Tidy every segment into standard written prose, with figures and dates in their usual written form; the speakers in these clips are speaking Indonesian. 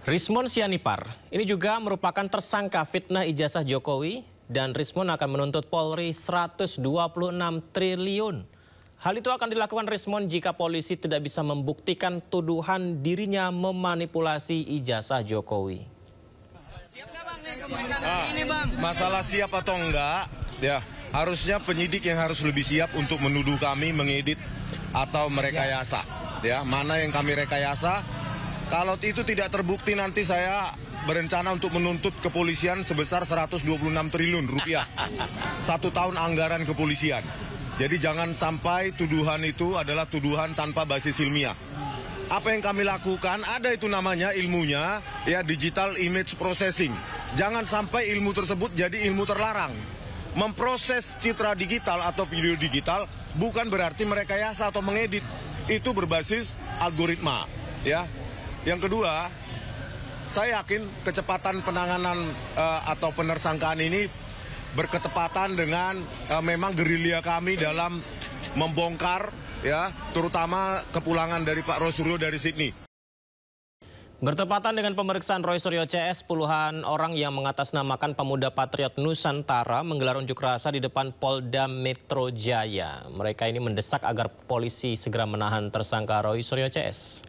Rismon Sianipar ini juga merupakan tersangka fitnah ijazah Jokowi dan Rismon akan menuntut Polri 126 triliun. Hal itu akan dilakukan Rismon jika polisi tidak bisa membuktikan tuduhan dirinya memanipulasi ijazah Jokowi. Masalah siap atau enggak, ya harusnya penyidik yang harus lebih siap untuk menuduh kami mengedit atau merekayasa. Ya, mana yang kami rekayasa? Kalau itu tidak terbukti nanti saya berencana untuk menuntut kepolisian sebesar 126 triliun rupiah. 1 tahun anggaran kepolisian. Jadi jangan sampai tuduhan itu adalah tuduhan tanpa basis ilmiah. Apa yang kami lakukan, ada itu namanya ilmunya, ya digital image processing. Jangan sampai ilmu tersebut jadi ilmu terlarang. Memproses citra digital atau video digital bukan berarti merekayasa atau mengedit. Itu berbasis algoritma, ya. Yang kedua, saya yakin kecepatan penanganan atau penersangkaan ini berketepatan dengan memang gerilya kami dalam membongkar, ya, terutama kepulangan dari Pak Roy Suryo dari Sydney. Bertepatan dengan pemeriksaan Roy Suryo CS, puluhan orang yang mengatasnamakan Pemuda Patriot Nusantara menggelar unjuk rasa di depan Polda Metro Jaya. Mereka ini mendesak agar polisi segera menahan tersangka Roy Suryo CS.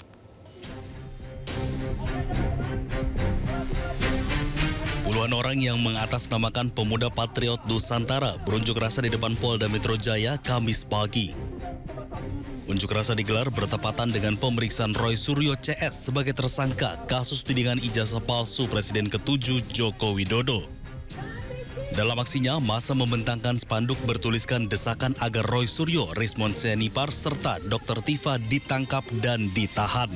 Puluhan orang yang mengatasnamakan Pemuda Patriot Nusantara berunjuk rasa di depan Polda Metro Jaya Kamis pagi. Unjuk rasa digelar bertepatan dengan pemeriksaan Roy Suryo CS sebagai tersangka kasus tudingan ijazah palsu Presiden ke-7 Joko Widodo. Dalam aksinya, massa membentangkan spanduk bertuliskan desakan agar Roy Suryo, Rismon Sianipar, serta Dr. Tifa ditangkap dan ditahan.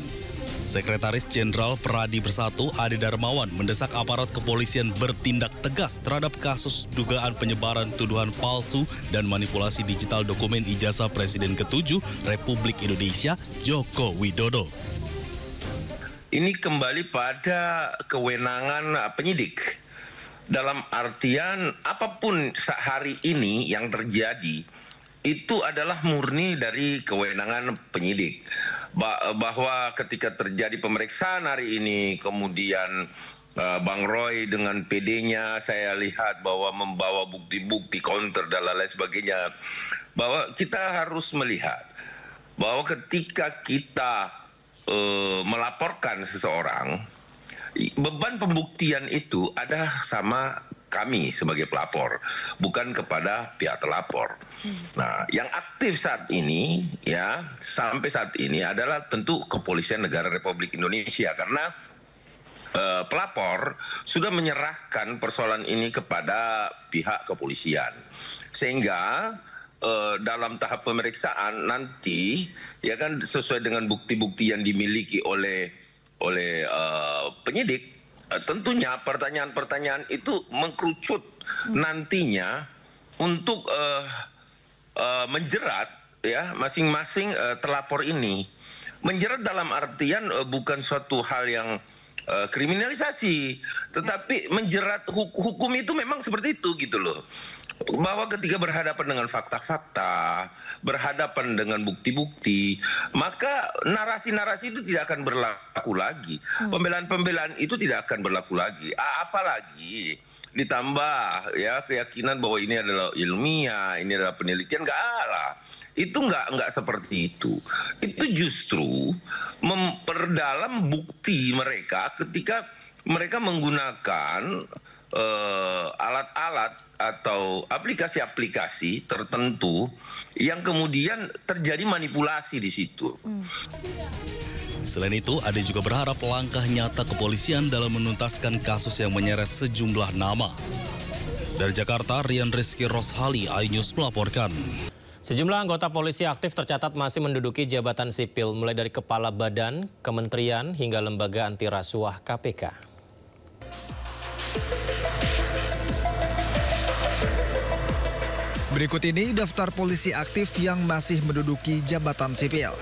Sekretaris Jenderal Peradi Bersatu Ade Darmawan mendesak aparat kepolisian bertindak tegas terhadap kasus dugaan penyebaran tuduhan palsu dan manipulasi digital dokumen ijazah Presiden ke-7 Republik Indonesia Joko Widodo. Ini kembali pada kewenangan penyidik. Dalam artian apapun hari ini yang terjadi itu adalah murni dari kewenangan penyidik. Bahwa ketika terjadi pemeriksaan hari ini, kemudian Bang Roy dengan PD-nya saya lihat bahwa membawa bukti-bukti counter dan lain sebagainya, bahwa kita harus melihat bahwa ketika kita melaporkan seseorang, beban pembuktian itu ada sama kami sebagai pelapor, bukan kepada pihak terlapor. Nah, yang aktif saat ini, ya, sampai saat ini adalah tentu Kepolisian Negara Republik Indonesia, karena pelapor sudah menyerahkan persoalan ini kepada pihak kepolisian. Sehingga dalam tahap pemeriksaan nanti, ya kan, sesuai dengan bukti-bukti yang dimiliki oleh penyidik, tentunya pertanyaan-pertanyaan itu mengkerucut nantinya untuk menjerat, ya, masing-masing terlapor ini. Menjerat dalam artian bukan suatu hal yang kriminalisasi, tetapi menjerat hukum itu memang seperti itu gitu loh. Bahwa ketika berhadapan dengan fakta-fakta, berhadapan dengan bukti-bukti, maka narasi-narasi itu tidak akan berlaku lagi. Pembelaan-pembelaan itu tidak akan berlaku lagi. Apalagi ditambah, ya, keyakinan bahwa ini adalah ilmiah, ini adalah penelitian, itu nggak seperti itu. Itu justru memperdalam bukti mereka ketika mereka menggunakan alat-alat atau aplikasi-aplikasi tertentu yang kemudian terjadi manipulasi di situ. Selain itu, Ade juga berharap langkah nyata kepolisian dalam menuntaskan kasus yang menyeret sejumlah nama. Dari Jakarta, Rian Rizky Roshali, iNews melaporkan. Sejumlah anggota polisi aktif tercatat masih menduduki jabatan sipil, mulai dari kepala badan, kementerian, hingga lembaga anti rasuah KPK. Berikut ini daftar polisi aktif yang masih menduduki jabatan sipil.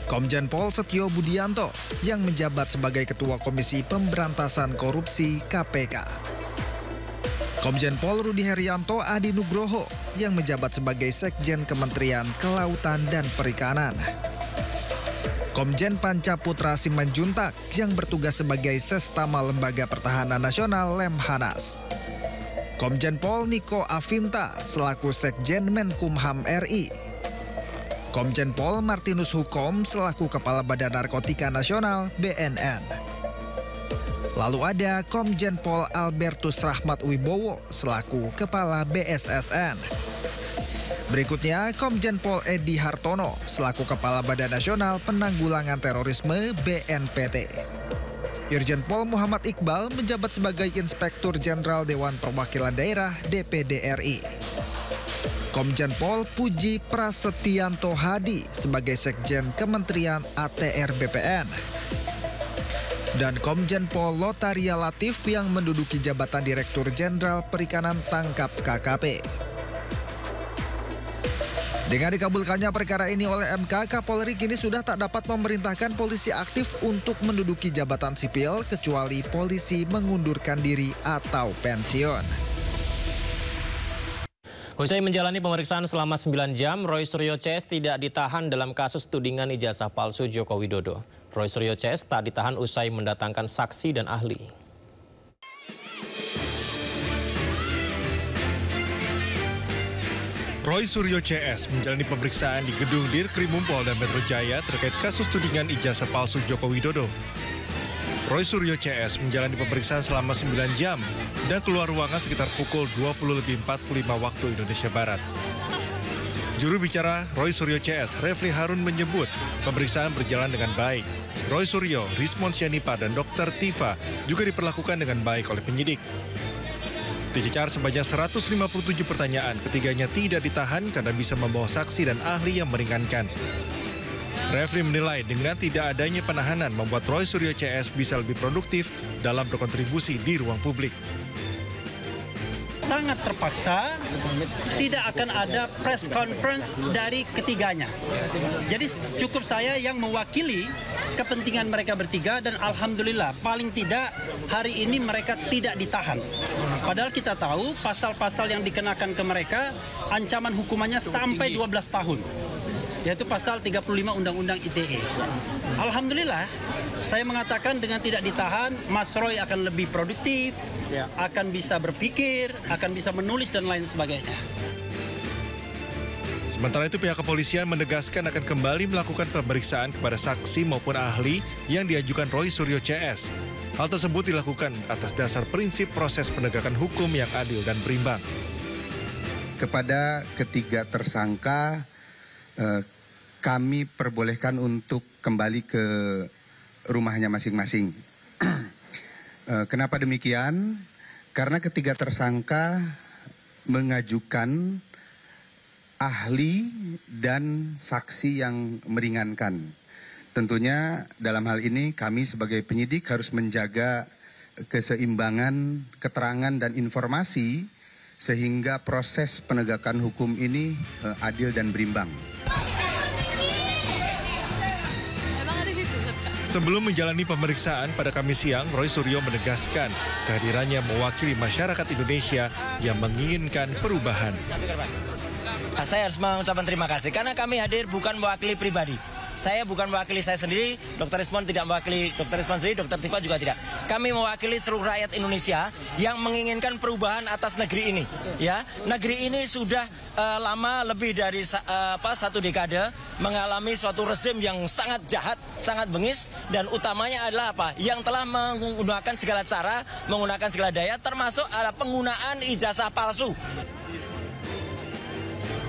Komjen Pol Setio Budianto yang menjabat sebagai Ketua Komisi Pemberantasan Korupsi KPK. Komjen Pol Rudi Herianto Adi Nugroho yang menjabat sebagai Sekjen Kementerian Kelautan dan Perikanan. Komjen Panca Putra Simanjuntak yang bertugas sebagai Sestama Lembaga Pertahanan Nasional Lemhanas. Komjen Pol Niko Afinta selaku Sekjen Menkumham RI. Komjen Pol Martinus Hukom selaku Kepala Badan Narkotika Nasional BNN. Lalu ada Komjen Pol Albertus Rahmat Wibowo selaku Kepala BSSN. Berikutnya Komjen Pol Edi Hartono selaku Kepala Badan Nasional Penanggulangan Terorisme BNPT. Irjen Pol Muhammad Iqbal menjabat sebagai Inspektur Jenderal Dewan Perwakilan Daerah DPD RI. Komjen Pol Puji Prasetyanto Hadi sebagai Sekjen Kementerian ATR BPN. Dan Komjen Pol Lotaria Latif yang menduduki jabatan Direktur Jenderal Perikanan Tangkap KKP. Dengan dikabulkannya perkara ini oleh MK, Kapolri kini sudah tak dapat memerintahkan polisi aktif untuk menduduki jabatan sipil kecuali polisi mengundurkan diri atau pensiun. Usai menjalani pemeriksaan selama 9 jam, Roy Suryo CS tidak ditahan dalam kasus tudingan ijazah palsu Joko Widodo. Roy Suryo CS tak ditahan usai mendatangkan saksi dan ahli. Roy Suryo CS menjalani pemeriksaan di gedung Dirkrimum Polda Metro Jaya terkait kasus tudingan ijazah palsu Joko Widodo. Roy Suryo CS menjalani pemeriksaan selama 9 jam dan keluar ruangan sekitar pukul 20.45 waktu Indonesia Barat. Juru bicara Roy Suryo CS, Refli Harun menyebut pemeriksaan berjalan dengan baik. Roy Suryo, Rismon Sianipar, dan Dr. Tifa juga diperlakukan dengan baik oleh penyidik. Dicecar sebanyak 157 pertanyaan, ketiganya tidak ditahan karena bisa membawa saksi dan ahli yang meringankan. Refli menilai dengan tidak adanya penahanan membuat Roy Suryo CS bisa lebih produktif dalam berkontribusi di ruang publik. Sangat terpaksa, tidak akan ada press conference dari ketiganya. Jadi cukup saya yang mewakili kepentingan mereka bertiga dan alhamdulillah paling tidak hari ini mereka tidak ditahan. Padahal kita tahu pasal-pasal yang dikenakan ke mereka ancaman hukumannya sampai 12 tahun. Yaitu pasal 35 Undang-Undang ITE. Alhamdulillah, saya mengatakan dengan tidak ditahan, Mas Roy akan lebih produktif, akan bisa berpikir, akan bisa menulis dan lain sebagainya. Sementara itu pihak kepolisian menegaskan akan kembali melakukan pemeriksaan kepada saksi maupun ahli yang diajukan Roy Suryo CS. Hal tersebut dilakukan atas dasar prinsip proses penegakan hukum yang adil dan berimbang. Kepada ketiga tersangka, kami perbolehkan untuk kembali ke rumahnya masing-masing. Kenapa demikian? Karena ketiga tersangka mengajukan ahli dan saksi yang meringankan. Tentunya dalam hal ini kami sebagai penyidik harus menjaga keseimbangan keterangan dan informasi sehingga proses penegakan hukum ini adil dan berimbang. Sebelum menjalani pemeriksaan pada Kamis siang, Roy Suryo menegaskan kehadirannya mewakili masyarakat Indonesia yang menginginkan perubahan. Saya harus mengucapkan terima kasih karena kami hadir bukan mewakili pribadi. Saya bukan mewakili saya sendiri, Dr. Rismon tidak mewakili Dr. Rismon sendiri, Dr. Tifa juga tidak. Kami mewakili seluruh rakyat Indonesia yang menginginkan perubahan atas negeri ini. Ya, negeri ini sudah lama lebih dari satu dekade mengalami suatu rezim yang sangat jahat, sangat bengis, dan utamanya adalah apa? Yang telah menggunakan segala cara, menggunakan segala daya, termasuk adalah penggunaan ijazah palsu.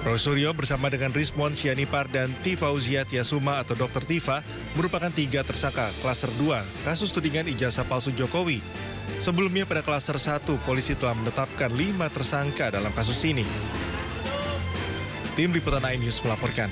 Roy Suryo bersama dengan Rismon Sianipar dan Tifa Uziatiasuma atau Dr. Tifa merupakan 3 tersangka klaster 2 kasus tudingan ijazah palsu Jokowi. Sebelumnya pada klaster 1, polisi telah menetapkan 5 tersangka dalam kasus ini. Tim Liputan iNews melaporkan.